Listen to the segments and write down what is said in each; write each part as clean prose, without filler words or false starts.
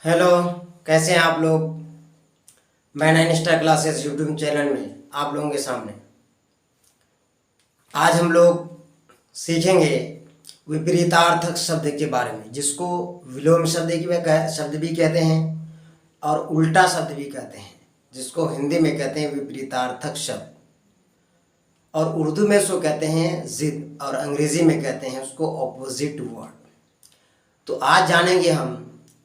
Hello, कैसे हैं आप लोग। मैं nine star classes YouTube channel में आप लोगों के सामने आज हम लोग सीखेंगे विपरीतार्थक शब्द के बारे में, जिसको विलोम शब्द भी कहते हैं और उल्टा शब्द भी कहते हैं, जिसको हिंदी में कहते हैं विपरीतार्थक शब्द, और उर्दू में उसको कहते हैं जिद, और अंग्रेजी में कहते हैं उसको ऑपोजिट वर्ड। तो आज जानेंगे हम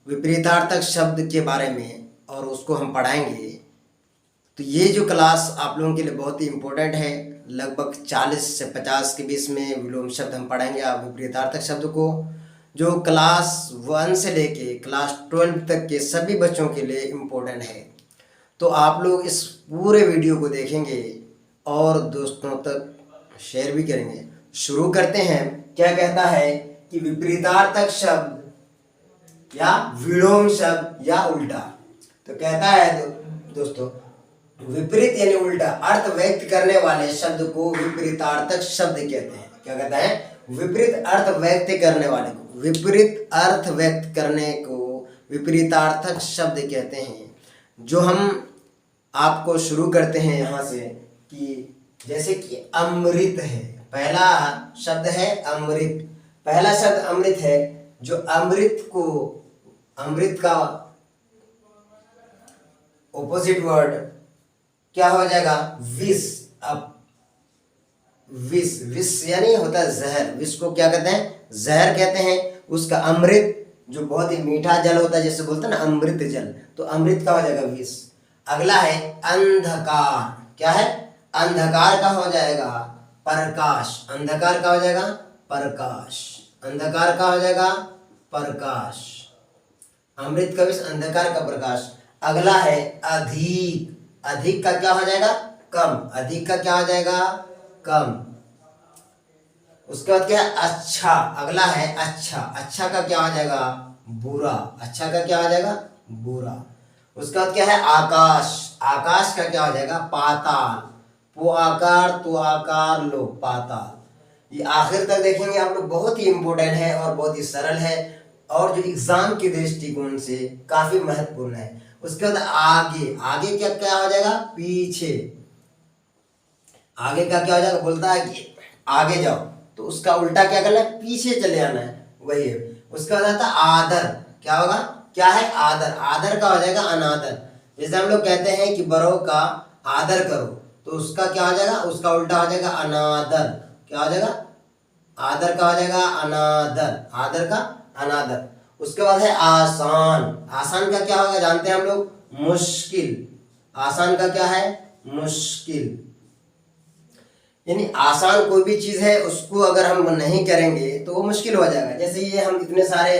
विपरीतार्थक शब्द के बारे में और उसको हम पढ़ाएंगे। तो ये जो क्लास आप लोगों के लिए बहुत ही इम्पोर्टेंट है। लगभग 40 से 50 के बीच में विलोम शब्द हम पढ़ाएंगे। आप विपरीतार्थक शब्द को जो क्लास 1 से लेके क्लास 12 तक के सभी बच्चों के लिए इम्पोर्टेंट है। तो आप लोग इस पूरे वीडियो को देखेंगे और दोस्तों तक शेयर भी करेंगे। शुरू करते हैं। क्या कहता है कि विपरीतार्थक शब्द या विलोम शब्द या उल्टा। तो कहता है दोस्तों, विपरीत यानी उल्टा अर्थ व्यक्त करने वाले शब्द को विपरीतार्थक शब्द कहते हैं। क्या कहता है? विपरीत अर्थ व्यक्त करने वाले को, विपरीत अर्थ व्यक्त करने को विपरीतार्थक शब्द कहते हैं। जो हम आपको शुरू करते हैं यहाँ से कि जैसे कि अमृत है, पहला शब्द है अमृत। पहला शब्द अमृत है। जो अमृत का ऑपोजिट वर्ड क्या हो जाएगा? विष। अब विष यानी होता है जहर। विष को क्या कहते हैं? जहर कहते हैं। उसका अमृत जो बहुत ही मीठा जल होता है, जैसे बोलते हैं ना अमृत जल, तो अमृत का हो जाएगा विष। अगला है अंधकार। क्या है? अंधकार का हो जाएगा प्रकाश। अंधकार का हो जाएगा प्रकाश। अंधकार का हो जाएगा प्रकाश। अमृत का विष, अंधकार का प्रकाश। अगला है अधिक। अधिक का क्या हो जाएगा? कम। अधिक का क्या हो जाएगा? कम। उसके बाद क्या है? अच्छा। अगला है अच्छा। अच्छा का क्या हो जाएगा? बुरा। अच्छा का क्या हो जाएगा? बुरा। उसके बाद क्या है? आकाश। आकाश का क्या हो जाएगा? पाताल। पो आकार तो आकार लो, पाताल। ये आखिर तक देखेंगे आप लोग। बहुत ही इंपॉर्टेंट है और बहुत ही सरल है और जो एग्जाम के दृष्टिकोण से काफी महत्वपूर्ण है। उसके बाद आगे। आगे क्या क्या हो जाएगा? पीछे। आगे का क्या हो जाएगा? बोलता है कि आगे जाओ, तो उसका उल्टा क्या करना है? पीछे चले आना है, वही है। उसके बाद आता है आदर। क्या होगा? क्या है? आदर। आदर का हो जाएगा अनादर। जैसे हम लोग कहते हैं कि बड़ों का आदर करो, तो उसका क्या हो जाएगा? उसका उल्टा हो जाएगा अनादर। क्या हो जाएगा? आदर का हो जाएगा अनादर। आदर का अनादर। उसके बाद है आसान। आसान का क्या होगा? जानते हैं हम लोग? मुश्किल। आसान का क्या है? मुश्किल। यानी आसान कोई भी चीज है, उसको अगर हम नहीं करेंगे तो वो मुश्किल हो जाएगा। जैसे ये हम इतने सारे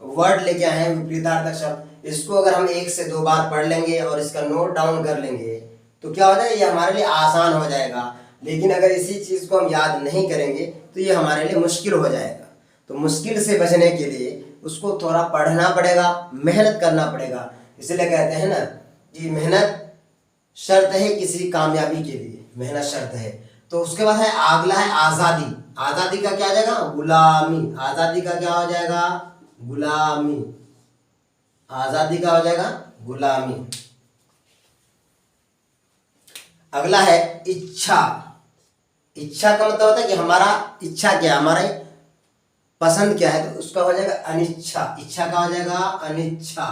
वर्ड लेके आए हैं विपरीतार्थक शब्द, इसको अगर हम 1 से 2 बार पढ़ लेंगे और इसका नोट डाउन कर लेंगे तो क्या हो जाएगा? ये हमारे लिए आसान हो जाएगा। लेकिन अगर इसी चीज को हम याद नहीं करेंगे तो ये हमारे लिए मुश्किल हो जाएगा। तो मुश्किल से बचने के लिए उसको थोड़ा पढ़ना पड़ेगा, मेहनत करना पड़ेगा। इसलिए कहते हैं ना कि मेहनत शर्त है किसी कामयाबी के लिए, मेहनत शर्त है। तो उसके बाद है अगला है आजादी। आजादी का क्या हो जाएगा? गुलामी। आजादी का क्या हो जाएगा? गुलामी। आजादी का हो जाएगा गुलामी। अगला है इच्छा। इच्छा का मतलब होता है कि हमारा इच्छा क्या है, हमारा पसंद क्या है, तो उसका हो जाएगा अनिच्छा। इच्छा का हो जाएगा अनिच्छा।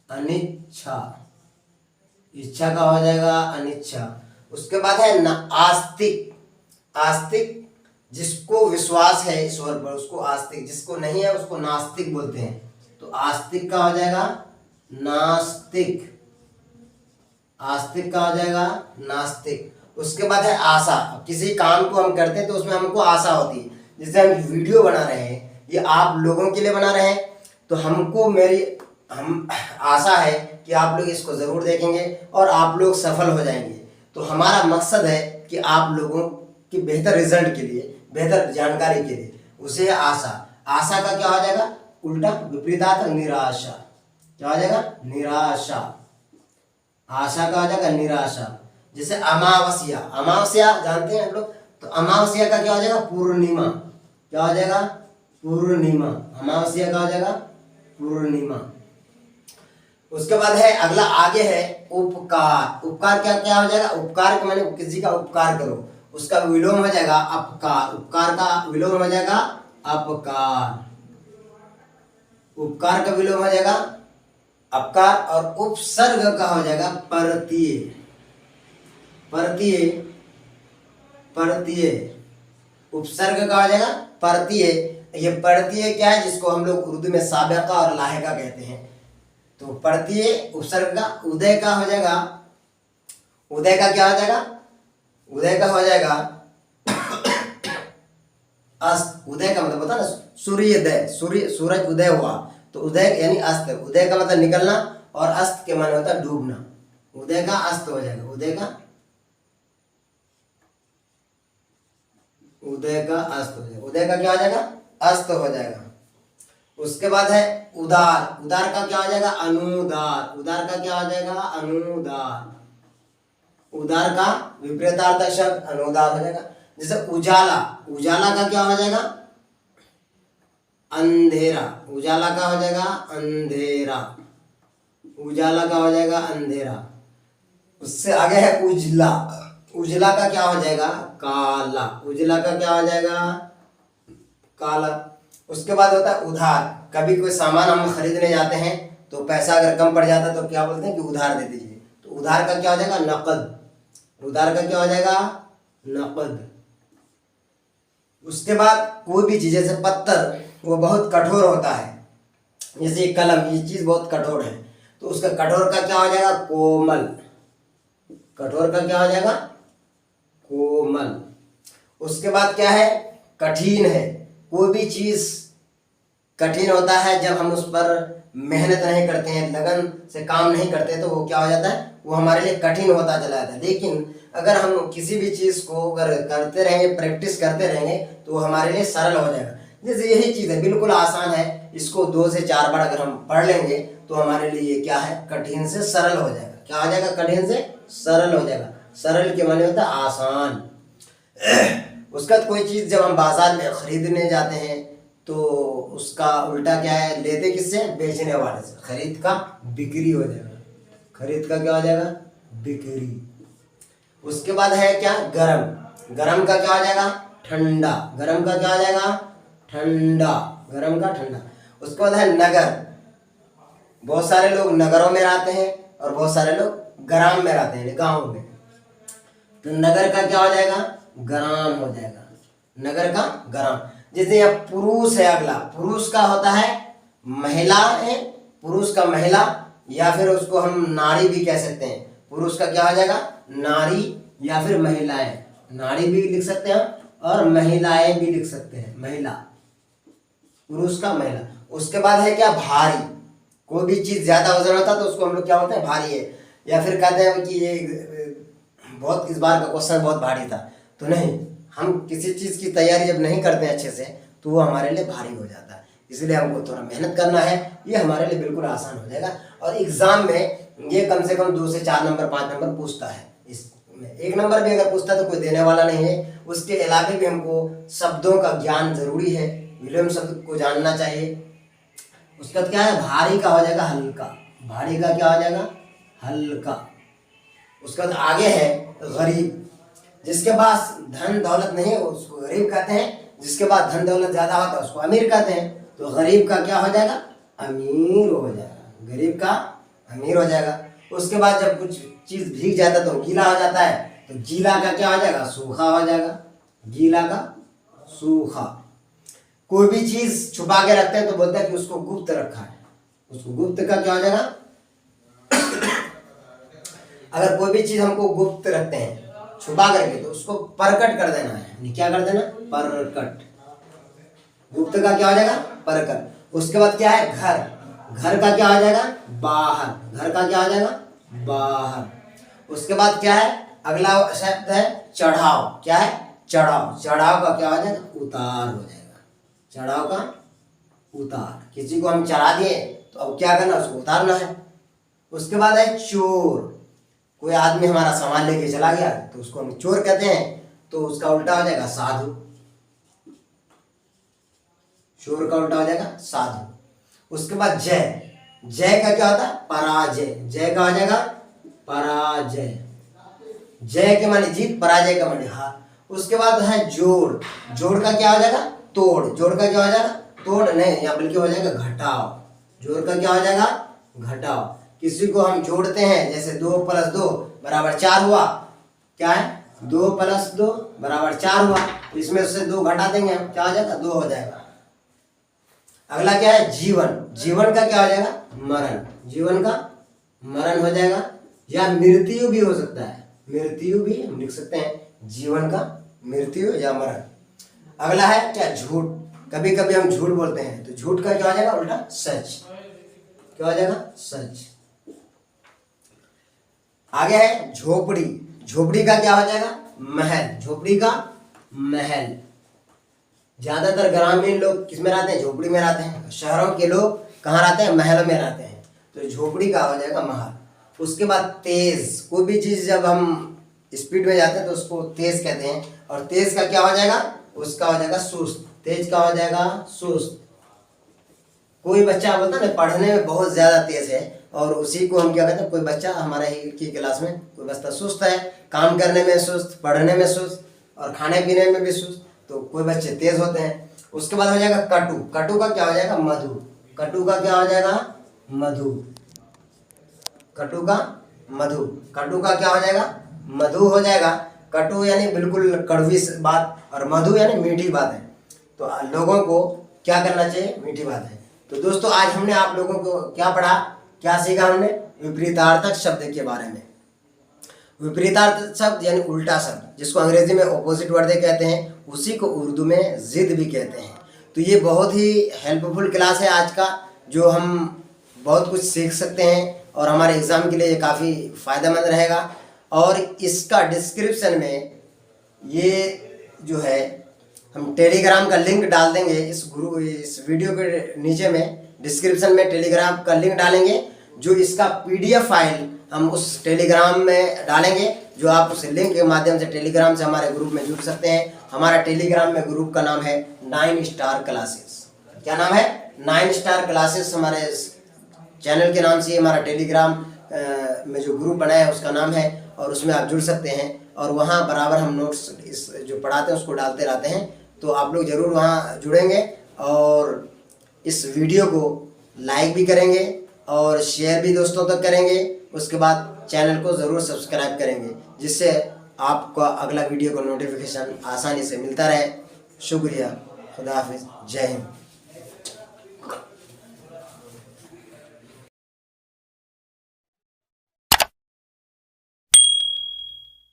अनिच्छा। इच्छा का हो जाएगा अनिच्छा। उसके बाद है आस्तिक। आस्तिक जिसको विश्वास है ईश्वर पर उसको आस्तिक, जिसको नहीं है उसको नास्तिक बोलते हैं। तो आस्तिक का हो जाएगा नास्तिक। आस्तिक का हो जाएगा नास्तिक। उसके बाद है आशा। किसी काम को हम करते हैं तो उसमें हमको आशा होती है। जैसे हम वीडियो बना रहे हैं, ये आप लोगों के लिए बना रहे हैं, तो हम आशा है कि आप लोग इसको जरूर देखेंगे और आप लोग सफल हो जाएंगे। तो हमारा मकसद है कि आप लोगों की बेहतर रिजल्ट के लिए, बेहतर जानकारी के लिए, उसे आशा। आशा का क्या हो जाएगा? उल्टा विपरीतार्थक निराशा। क्या हो जाएगा? निराशा। आशा का हो जाएगा निराशा। जैसे अमावस्या। अमावस्या जानते हैं हम लोग, तो अमावस्या का क्या हो जाएगा? पूर्णिमा। क्या हो जाएगा? पूर्णिमा। अमावस्या का हो जाएगा पूर्णिमा। उसके बाद है अगला, आगे है उपकार। उपकार क्या क्या हो जाएगा? उपकार के माने किसी का उपकार करो, उसका विलोम हो जाएगा अपकार। उपकार का विलोम हो जाएगा अपकार। उपकार का विलोम हो जाएगा अपकार। और उपसर्ग का हो जाएगा परतीय। परतीय, परतीय। उपसर्ग का हो जाएगा परतीय। ये परतीय क्या है? जिसको हम लोग उर्दू में साबिका और लाहिका कहते हैं। तो परतीय उपसर्ग का उदय का हो जाएगा, उदय का क्या हो जाएगा? उदय का हो जाएगा अस्त। उदय का मतलब होता है ना सूर्योदय, सूर्य सूरज उदय हुआ तो उदय यानी अस्त। उदय का मतलब निकलना और अस्त के माने होता है डूबना। उदय का अस्त हो जाएगा, उदय का, उदय का अस्त हो जाएगा। उदय का क्या हो जाएगा? अस्त हो जाएगा। उसके बाद है उदार। उदार का क्या हो जाएगा? अनुदार। उदार का क्या हो जाएगा? अनुदार। उदार का विपरीतार्थक शब्द अनुदार हो जाएगा। जैसे उजाला। उजाला का क्या हो जाएगा? अंधेरा। उजाला का हो जाएगा अंधेरा। उजाला का हो जाएगा अंधेरा। उससे आगे है उजला। उजला का क्या हो जाएगा? काला। उजला का क्या हो जाएगा? काला। उसके बाद होता है उधार। कभी कोई सामान हम खरीदने जाते हैं तो पैसा अगर कम पड़ जाता है तो क्या बोलते हैं कि उधार दे दीजिए। तो उधार का क्या हो जाएगा? नकद। उधार का क्या हो जाएगा? नकद। उसके बाद कोई भी चीज, जैसे पत्थर वो बहुत कठोर होता है, जैसे कलम, ये चीज बहुत कठोर है तो उसका कठोर का क्या हो जाएगा? कोमल। कठोर का क्या हो जाएगा? कोमल। उसके बाद क्या है? कठिन है। कोई भी चीज कठिन होता है जब हम उस पर मेहनत नहीं करते हैं, लगन से काम नहीं करते तो वो क्या हो जाता है? वो हमारे लिए कठिन होता चला जाता है। लेकिन अगर हम किसी भी चीज को अगर करते रहेंगे, प्रैक्टिस करते रहेंगे तो वो हमारे लिए सरल हो जाएगा। जैसे यही चीज है, बिल्कुल आसान है, इसको 2 से 4 बार अगर हम पढ़ लेंगे तो हमारे लिए ये क्या है? कठिन से सरल हो जाएगा। क्या हो जाएगा? कठिन से सरल हो जाएगा। सरल के माने होता है आसान। उसका कोई चीज जब हम बाजार में खरीदने जाते हैं तो उसका उल्टा क्या है? लेते किससे? बेचने वाले से। खरीद का बिक्री हो जाएगा। खरीद का क्या हो जाएगा? बिक्री। उसके बाद है क्या? गरम। गरम का क्या हो जाएगा? ठंडा। गरम का क्या हो जाएगा? ठंडा। गरम का ठंडा। उसके बाद है नगर। बहुत सारे लोग नगरों में रहते हैं और बहुत सारे लोग ग्राम में रहते हैं, गाँव में। तो नगर का क्या हो जाएगा? ग्राम हो जाएगा। नगर का ग्राम। जैसे यहाँ पुरुष है, अगला पुरुष का होता है महिला है। पुरुष का महिला, या फिर उसको हम नारी भी कह सकते हैं। पुरुष का क्या हो जाएगा? नारी या फिर महिलाएं। नारी भी लिख सकते हैं और महिलाएं भी लिख सकते हैं। महिला, पुरुष का महिला। उसके बाद है क्या? भारी। कोई भी चीज ज्यादा वजन होता है तो उसको हम लोग क्या बोलते हैं? भारी है। या फिर कहते हैं कि ये बहुत, इस बार का क्वेश्चन बहुत भारी था, तो नहीं, हम किसी चीज की तैयारी जब नहीं करते हैं अच्छे से तो वो हमारे लिए भारी हो जाता है। इसलिए हमको थोड़ा मेहनत करना है, ये हमारे लिए बिल्कुल आसान हो जाएगा। और एग्जाम में ये कम से कम 2 से 4 नंबर 5 नंबर पूछता है। इसमें 1 नंबर भी अगर पूछता है तो कोई देने वाला नहीं है। उसके अलावा भी हमको शब्दों का ज्ञान जरूरी है, विलोम शब्द को जानना चाहिए। उसका क्या है? भारी का हो जाएगा हल्का। भारी का क्या हो जाएगा? हल्का। उसके बाद आगे है गरीब। जिसके पास धन दौलत नहीं है उसको गरीब कहते हैं, जिसके पास धन दौलत ज्यादा होता है उसको अमीर कहते हैं। तो गरीब का क्या हो जाएगा? अमीर हो जाएगा। गरीब का अमीर हो जाएगा। उसके बाद जब कुछ चीज भीग जाता है तो गीला हो जाता है, तो गीला का क्या हो जाएगा? सूखा हो जाएगा। गीला का सूखा। कोई भी चीज छुपा के रखते हैं तो बोलते हैं कि उसको गुप्त रखा है। उसको गुप्त का क्या हो जाएगा? अगर कोई भी चीज हमको गुप्त रखते हैं, छुपा करके, तो उसको प्रकट कर देना है। क्या कर देना? प्रकट। गुप्त का क्या हो जाएगा? प्रकट। उसके बाद क्या है? घर। घर का क्या हो जाएगा? बाहर। घर का क्या हो जाएगा? बाहर। उसके बाद क्या है? अगला शब्द है चढ़ाव। क्या है? चढ़ाव। चढ़ाव का क्या हो जाएगा? उतार हो जाएगा। चढ़ाव का उतार। किसी को हम चढ़ा दिए तो अब क्या करना? उसको उतारना है। उसके बाद है चोर। कोई आदमी हमारा सामान लेके चला गया तो उसको हम चोर कहते हैं, तो उसका उल्टा हो जाएगा साधु। चोर का उल्टा हो जाएगा साधु। उसके बाद जय। जय का क्या होता है? पराजय। जय का हो जाएगा पराजय। जय के माने जीत, पराजय का माने हार। उसके बाद है जोड़। जोड़ का क्या हो जाएगा? तोड़। जोड़ का क्या हो जाएगा? तोड़ नहीं, यहाँ बल्कि हो जाएगा घटाव। जोड़ का क्या हो जाएगा? घटाव। किसी को हम जोड़ते हैं, जैसे 2 + 2 = 4 हुआ। क्या है? 2 + 2 = 4 हुआ। तो इसमें से 2 घटा देंगे हम, क्या हो जाएगा? 2 हो जाएगा। अगला क्या है? जीवन। जीवन का क्या हो जाएगा? मरण। जीवन का मरण हो जाएगा, या मृत्यु भी हो सकता है। मृत्यु भी हम लिख सकते हैं, जीवन का मृत्यु या मरण। अगला है क्या? झूठ। कभी कभी हम झूठ बोलते हैं, तो झूठ का क्या हो जाएगा? उल्टा सच। क्या हो जाएगा? सच। आगे है झोपड़ी। झोपड़ी का क्या हो जाएगा? महल। झोपड़ी का महल। ज्यादातर ग्रामीण लोग किस में रहते हैं? झोपड़ी में रहते हैं। शहरों के लोग कहाँ रहते हैं? महल में रहते हैं। तो झोपड़ी का हो जाएगा महल। उसके बाद तेज। कोई भी चीज जब हम स्पीड में जाते हैं तो उसको तेज कहते हैं, और तेज का क्या हो जाएगा? उसका हो जाएगा सुस्त। तेज का हो जाएगा सुस्त। कोई बच्चा बोलता है ना पढ़ने में बहुत ज्यादा तेज है, और उसी को हम क्या कहते हैं? कोई बच्चा हमारे ही की क्लास में कोई बच्चा सुस्त है, काम करने में सुस्त, पढ़ने में सुस्त, और खाने पीने में भी सुस्त, तो कोई बच्चे तेज होते हैं। उसके बाद हो जाएगा कटु। कटु का क्या हो जाएगा? मधु। कटु का क्या हो जाएगा? मधु। कटु का मधु। कटु का क्या हो जाएगा? मधु हो जाएगा। कटु यानी बिल्कुल कड़वी बात, और मधु यानी मीठी बात है। तो लोगों को क्या करना चाहिए? मीठी बात है। तो दोस्तों आज हमने आप लोगों को क्या पढ़ा, क्या सीखा हमने? विपरीतार्थक शब्द के बारे में। विपरीतार्थ शब्द यानी उल्टा शब्द, जिसको अंग्रेजी में ऑपोजिट वर्ड कहते हैं, उसी को उर्दू में जिद भी कहते हैं। तो ये बहुत ही हेल्पफुल क्लास है आज का, जो हम बहुत कुछ सीख सकते हैं, और हमारे एग्जाम के लिए ये काफ़ी फायदेमंद रहेगा। और इसका डिस्क्रिप्शन में ये जो है हम टेलीग्राम का लिंक डाल देंगे। इस वीडियो के नीचे में डिस्क्रिप्शन में टेलीग्राम का लिंक डालेंगे, जो इसका PDF फाइल हम उस टेलीग्राम में डालेंगे, जो आप उस लिंक के माध्यम से टेलीग्राम से हमारे ग्रुप में जुड़ सकते हैं। हमारा टेलीग्राम में ग्रुप का नाम है 9 स्टार क्लासेस। क्या नाम है? 9 स्टार क्लासेस। हमारे चैनल के नाम से हमारा टेलीग्राम में जो ग्रुप बनाया है उसका नाम है, और उसमें आप जुड़ सकते हैं। और वहाँ बराबर हम नोट्स इस जो पढ़ाते हैं उसको डालते रहते हैं, तो आप लोग ज़रूर वहाँ जुड़ेंगे, और इस वीडियो को लाइक भी करेंगे और शेयर भी दोस्तों तक करेंगे। उसके बाद चैनल को ज़रूर सब्सक्राइब करेंगे, जिससे आपको अगला वीडियो का नोटिफिकेशन आसानी से मिलता रहे। शुक्रिया। खुदा हाफिज़। जय हिंद।